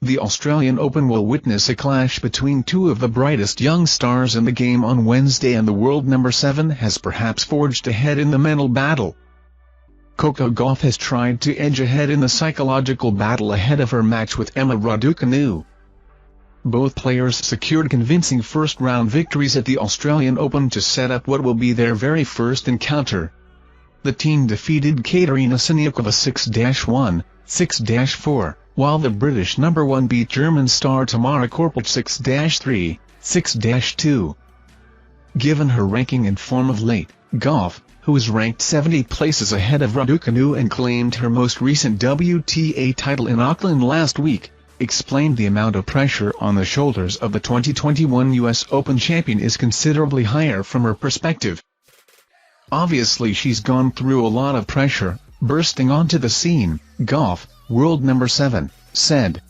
The Australian Open will witness a clash between two of the brightest young stars in the game on Wednesday, and the world number 7 has perhaps forged ahead in the mental battle. Coco Gauff has tried to edge ahead in the psychological battle ahead of her match with Emma Raducanu. Both players secured convincing first-round victories at the Australian Open to set up what will be their very first encounter. The team defeated Katerina Siniakova 6-1, 6-4, while the British number 1 beat German star Tamara Korpel 6-3, 6-2. Given her ranking and form of late, Gauff, who is ranked 70 places ahead of Raducanu and claimed her most recent WTA title in Auckland last week, explained the amount of pressure on the shoulders of the 2021 US Open champion is considerably higher from her perspective. Obviously she's gone through a lot of pressure, bursting onto the scene, Gauff, world number 7, said.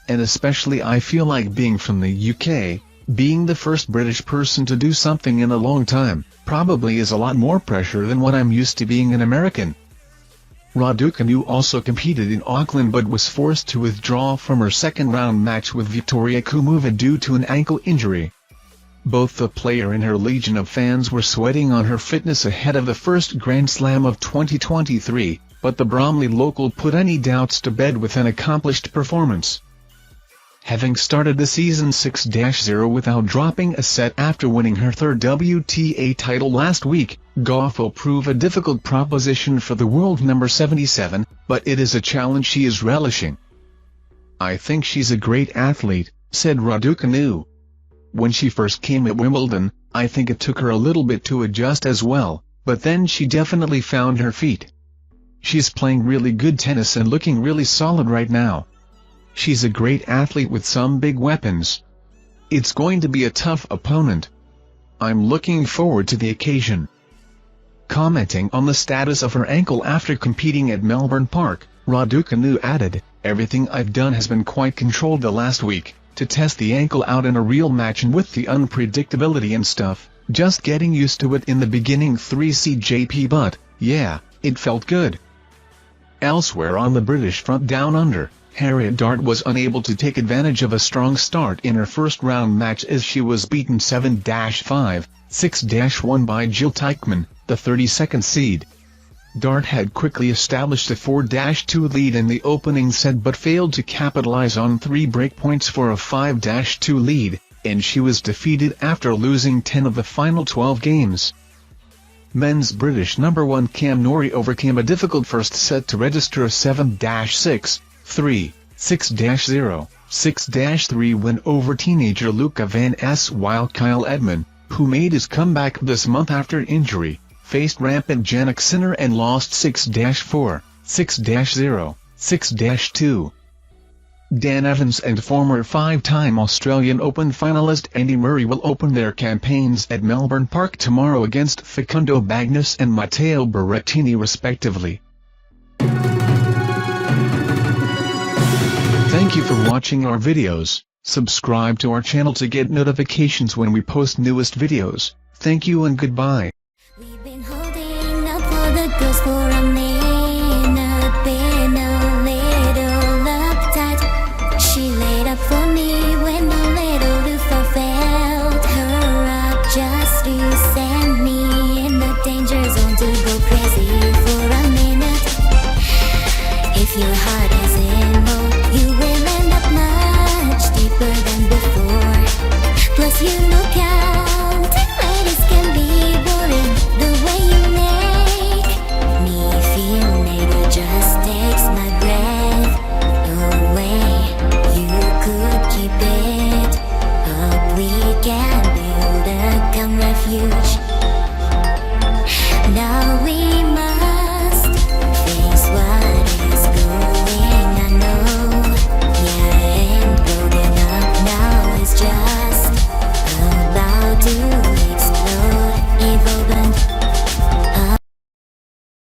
And especially I feel like being from the UK, being the first British person to do something in a long time, probably is a lot more pressure than what I'm used to being an American. Raducanu also competed in Auckland but was forced to withdraw from her second-round match with Victoria Kumova due to an ankle injury. Both the player and her legion of fans were sweating on her fitness ahead of the first Grand Slam of 2023, but the Bromley local put any doubts to bed with an accomplished performance. Having started the season 6-0 without dropping a set after winning her third WTA title last week, Gauff will prove a difficult proposition for the world number 77, but it is a challenge she is relishing. I think she's a great athlete, said Raducanu. When she first came at Wimbledon, I think it took her a little bit to adjust as well, but then she definitely found her feet. She's playing really good tennis and looking really solid right now. She's a great athlete with some big weapons. It's going to be a tough opponent. I'm looking forward to the occasion. Commenting on the status of her ankle after competing at Melbourne Park, Raducanu added, "Everything I've done has been quite controlled the last week, to test the ankle out in a real match, and with the unpredictability and stuff, just getting used to it in the beginning 3CJP, but, yeah, it felt good." Elsewhere on the British front down under, Harriet Dart was unable to take advantage of a strong start in her first-round match as she was beaten 7-5, 6-1 by Jill Teichmann, the 32nd seed. Dart had quickly established a 4-2 lead in the opening set but failed to capitalize on 3 breakpoints for a 5-2 lead, and she was defeated after losing 10 of the final 12 games. Men's British number 1 Cam Norrie overcame a difficult first set to register a 7-6, 3, 6-0, 6-3 win over teenager Luca Van Ness, while Kyle Edmund, who made his comeback this month after injury, faced rampant Jannik Sinner and lost 6-4, 6-0, 6-2. Dan Evans and former 5-time Australian Open finalist Andy Murray will open their campaigns at Melbourne Park tomorrow against Facundo Bagnis and Matteo Berrettini respectively. Thank you for watching our videos. Subscribe to our channel to get notifications when we post newest videos. Thank you and goodbye. We've been holding up for the girls for a minute, been a little uptight. She laid up for me when a little Lufa felt her up just to send me in the danger zone to go crazy for a minute. If your heart is in mode, you will end up much deeper than before. Plus you look out, ladies can be boring. The way you make me feel, maybe just takes my breath away. You could keep it up, we can build a calm refuge.